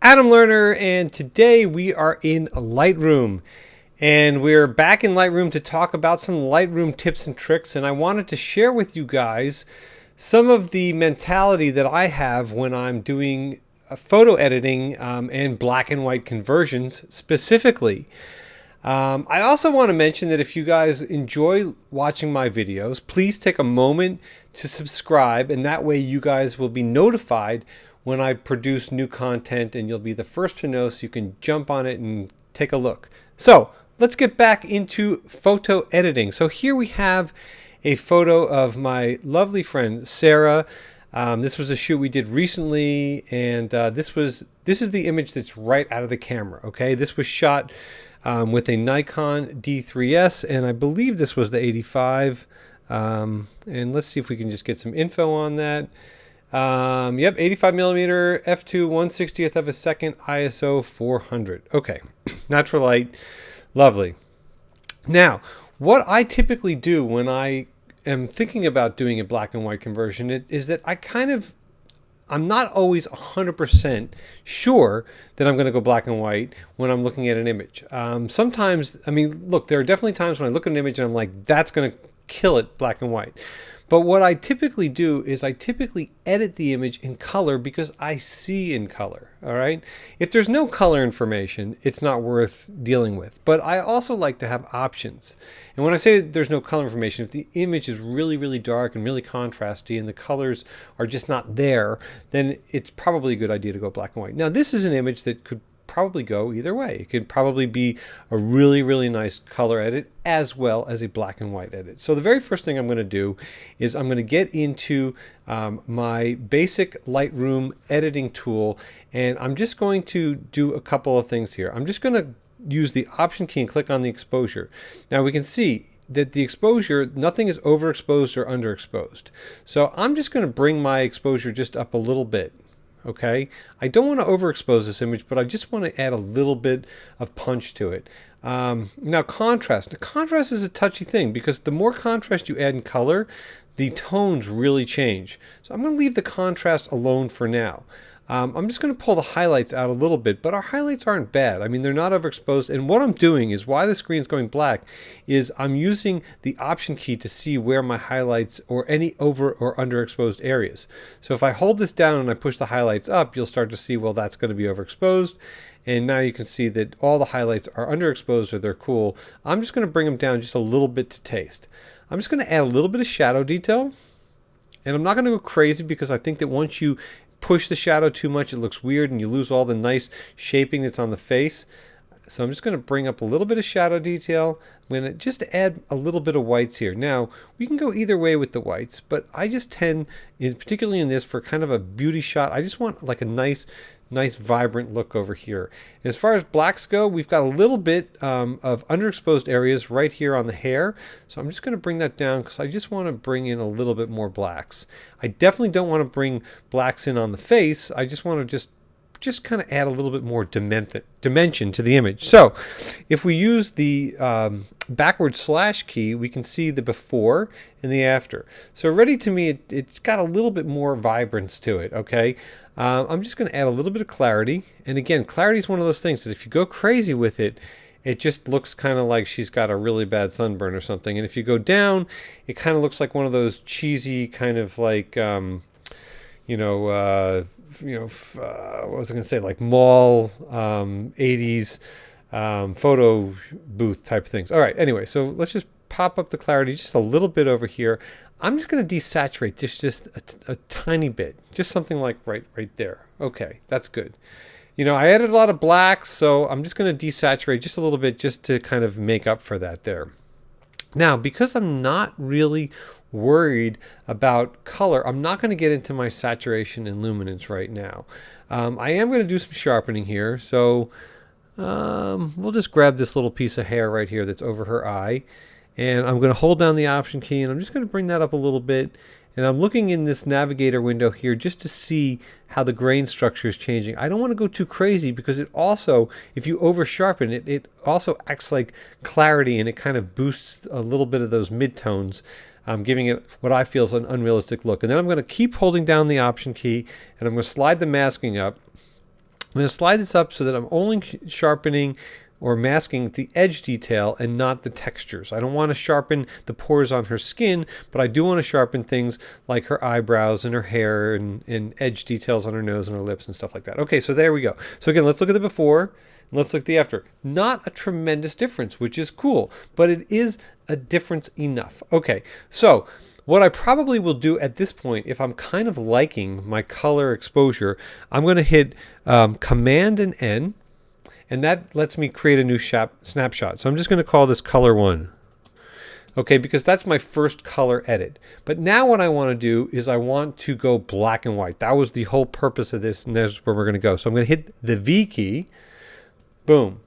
Adam Lerner, and today we are in Lightroom, and we're back in Lightroom to talk about some Lightroom tips and tricks. And I wanted to share with you guys some of the mentality that I have when I'm doing photo editing and black and white conversions specifically. I also want to mention that if you guys enjoy watching my videos, please take a moment to subscribe, and that way you guys will be notified when I produce new content, and you'll be the first to know, so you can jump on it and take a look. So let's get back into photo editing. So here we have a photo of my lovely friend Sarah. This was a shoot we did recently, and this is the image that's right out of the camera. Okay, this was shot with a Nikon D3S, and I believe this was the 85. And let's see if we can just get some info on that. Yep, 85 millimeter f2, 1/60th of a second, ISO 400. Okay, natural light, lovely. Now, what I typically do when I am thinking about doing a black and white conversion is that I'm not always 100% sure that I'm going to go black and white when I'm looking at an image. Sometimes, I mean, look, there are definitely times when I look at an image and I'm like, that's going to kill it black and white. But what I typically do is I typically edit the image in color because I see in color, all right? If there's no color information, it's not worth dealing with. But I also like to have options. And when I say there's no color information, if the image is really, really dark and really contrasty and the colors are just not there, then it's probably a good idea to go black and white. Now, this is an image that could probably go either way. It could probably be a really, really nice color edit as well as a black and white edit. So the very first thing I'm going to do is I'm going to get into my basic Lightroom editing tool, and I'm just going to do a couple of things here. I'm just going to use the Option key and click on the exposure. Now we can see that the exposure, nothing is overexposed or underexposed. So I'm just going to bring my exposure just up a little bit. Okay, I don't want to overexpose this image, but I just want to add a little bit of punch to it. Now contrast. Now, contrast is a touchy thing because the more contrast you add in color, the tones really change. So I'm going to leave the contrast alone for now. I'm just going to pull the highlights out a little bit, but our highlights aren't bad. I mean, they're not overexposed. And what I'm doing is, why the screen's going black, is I'm using the Option key to see where my highlights or any over or underexposed areas. So if I hold this down and I push the highlights up, you'll start to see, well, that's going to be overexposed. And now you can see that all the highlights are underexposed or they're cool. I'm just going to bring them down just a little bit to taste. I'm just going to add a little bit of shadow detail. And I'm not going to go crazy because I think that once you push the shadow too much, it looks weird and you lose all the nice shaping that's on the face. So I'm just going to bring up a little bit of shadow detail. I'm going to just add a little bit of whites here. Now, we can go either way with the whites, but I just tend, particularly in this, for kind of a beauty shot, I just want like a nice vibrant look over here. And as far as blacks go, we've got a little bit of underexposed areas right here on the hair. So I'm just going to bring that down because I just want to bring in a little bit more blacks. I definitely don't want to bring blacks in on the face. I just want to just kind of add a little bit more dimension to the image. So if we use the backward slash key, we can see the before and the after. So already to me, it's got a little bit more vibrance to it, okay? I'm just going to add a little bit of clarity. And again, clarity is one of those things that if you go crazy with it, it just looks kind of like she's got a really bad sunburn or something. And if you go down, it kind of looks like one of those cheesy kind of like, what was I going to say, like mall 80s photo booth type things. All right, anyway, so let's just pop up the clarity just a little bit over here. I'm just going to desaturate just a tiny bit, just something like right there. Okay, that's good. You know, I added a lot of blacks, so I'm just going to desaturate just a little bit just to kind of make up for that there. Now, because I'm not really worried about color, I'm not going to get into my saturation and luminance right now. I am going to do some sharpening here, so we'll just grab this little piece of hair right here that's over her eye, and I'm going to hold down the Option key, and I'm just going to bring that up a little bit, And I'm looking in this navigator window here just to see how the grain structure is changing. I don't want to go too crazy because it also, if you over sharpen it, it also acts like clarity and it kind of boosts a little bit of those midtones, giving it what I feel is an unrealistic look. And then I'm going to keep holding down the Option key and I'm going to slide the masking up. I'm going to slide this up so that I'm only sharpening or masking the edge detail and not the textures. I don't want to sharpen the pores on her skin, but I do want to sharpen things like her eyebrows and her hair and edge details on her nose and her lips and stuff like that. Okay, so there we go. So again, let's look at the before and let's look at the after. Not a tremendous difference, which is cool, but it is a difference enough. Okay, so what I probably will do at this point, if I'm kind of liking my color exposure, I'm going to hit Command and N, and that lets me create a new snapshot. So I'm just going to call this color 1. Okay, because that's my first color edit. But now what I want to do is I want to go black and white. That was the whole purpose of this, and there's where we're going to go. So I'm going to hit the V key, boom,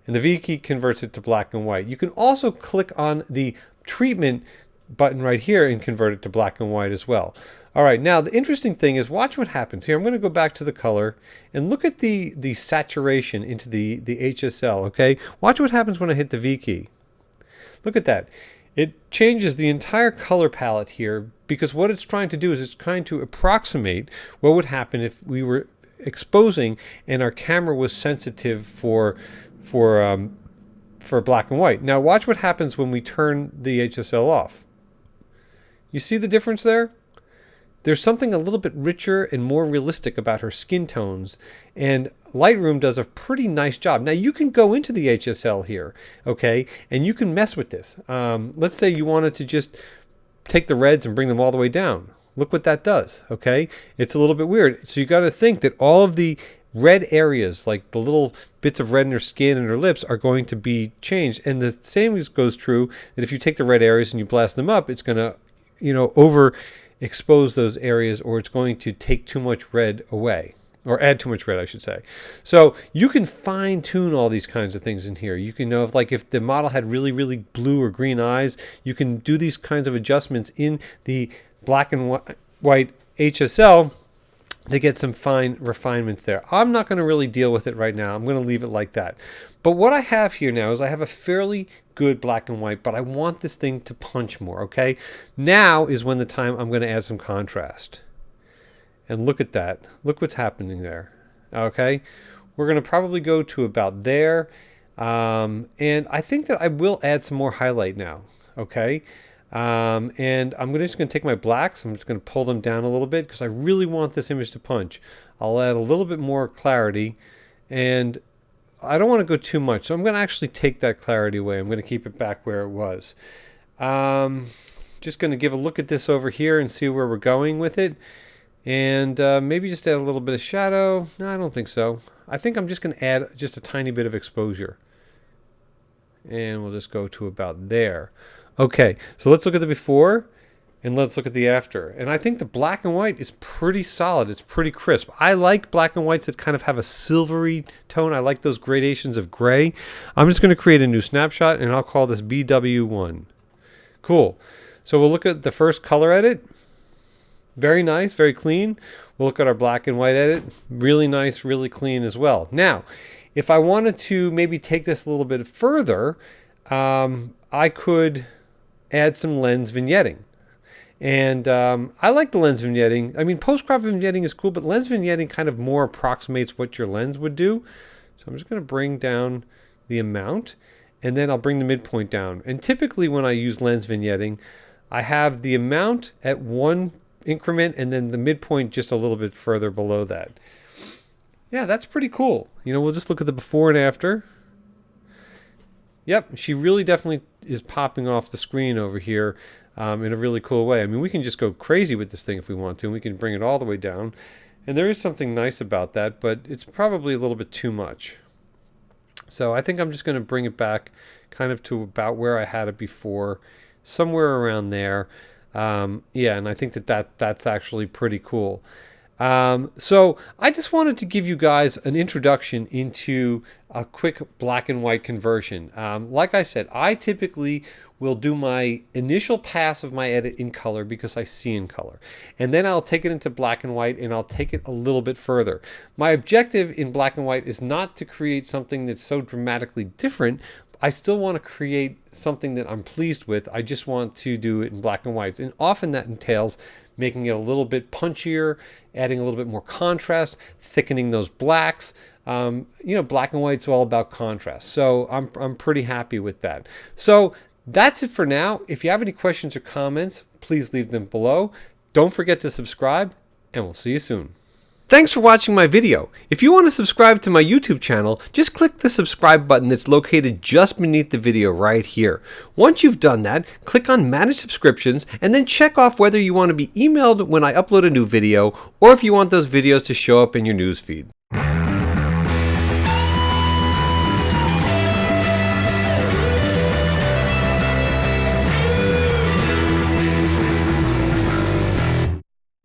and the V key converts it to black and white. You can also click on the treatment button right here and convert it to black and white as well. All right, now the interesting thing is watch what happens here. I'm going to go back to the color and look at the saturation into the HSL, okay? Watch what happens when I hit the V key. Look at that. It changes the entire color palette here because what it's trying to do is it's trying to approximate what would happen if we were exposing and our camera was sensitive for black and white. Now watch what happens when we turn the HSL off. You see the difference there? There's something a little bit richer and more realistic about her skin tones, and Lightroom does a pretty nice job. Now you can go into the HSL here, okay, and you can mess with this. Let's say you wanted to just take the reds and bring them all the way down. Look what that does, okay? It's a little bit weird. So you got to think that all of the red areas, like the little bits of red in her skin and her lips, are going to be changed. And the same goes true that if you take the red areas and you blast them up, it's going to, overexpose those areas, or it's going to take too much red away, or add too much red, I should say. So you can fine tune all these kinds of things in here. You can know if the model had really, really blue or green eyes, you can do these kinds of adjustments in the black and white HSL to get some fine refinements there. I'm not going to really deal with it right now. I'm going to leave it like that. But what I have here now is I have a fairly good black and white, but I want this thing to punch more, okay? Now is when the time I'm going to add some contrast. And look at that. Look what's happening there, okay? We're going to probably go to about there. And I think that I will add some more highlight now, okay? And I'm just going to take my blacks. I'm just going to pull them down a little bit because I really want this image to punch. I'll add a little bit more clarity, and I don't want to go too much. So I'm going to actually take that clarity away. I'm going to keep it back where it was. Just going to give a look at this over here and see where we're going with it. And maybe just add a little bit of shadow. No, I don't think so. I think I'm just going to add just a tiny bit of exposure. And we'll just go to about there. Okay, so let's look at the before and let's look at the after. And I think the black and white is pretty solid. It's pretty crisp. I like black and whites that kind of have a silvery tone. I like those gradations of gray. I'm just going to create a new snapshot and I'll call this BW1. Cool. So we'll look at the first color edit. Very nice, very clean. We'll look at our black and white edit. Really nice, really clean as well. Now, if I wanted to maybe take this a little bit further, I could add some lens vignetting. And I like the lens vignetting. I mean, post-crop vignetting is cool, but lens vignetting kind of more approximates what your lens would do. So I'm just going to bring down the amount, and then I'll bring the midpoint down. And typically when I use lens vignetting, I have the amount at one increment and then the midpoint just a little bit further below that. Yeah, that's pretty cool. We'll just look at the before and after. Yep, she really definitely is popping off the screen over here in a really cool way. I mean, we can just go crazy with this thing if we want to, and we can bring it all the way down. And there is something nice about that, but it's probably a little bit too much. So I think I'm just going to bring it back kind of to about where I had it before, somewhere around there. Yeah, and I think that's actually pretty cool. So I just wanted to give you guys an introduction into a quick black and white conversion. Like I said, I typically will do my initial pass of my edit in color because I see in color. And then I'll take it into black and white and I'll take it a little bit further. My objective in black and white is not to create something that's so dramatically different. I still want to create something that I'm pleased with. I just want to do it in black and white. And often that entails making it a little bit punchier, adding a little bit more contrast, thickening those blacks. Black and white's all about contrast. So I'm pretty happy with that. So that's it for now. If you have any questions or comments, please leave them below. Don't forget to subscribe, and we'll see you soon. Thanks for watching my video. If you want to subscribe to my YouTube channel, just click the subscribe button that's located just beneath the video right here. Once you've done that, click on Manage Subscriptions and then check off whether you want to be emailed when I upload a new video or if you want those videos to show up in your newsfeed.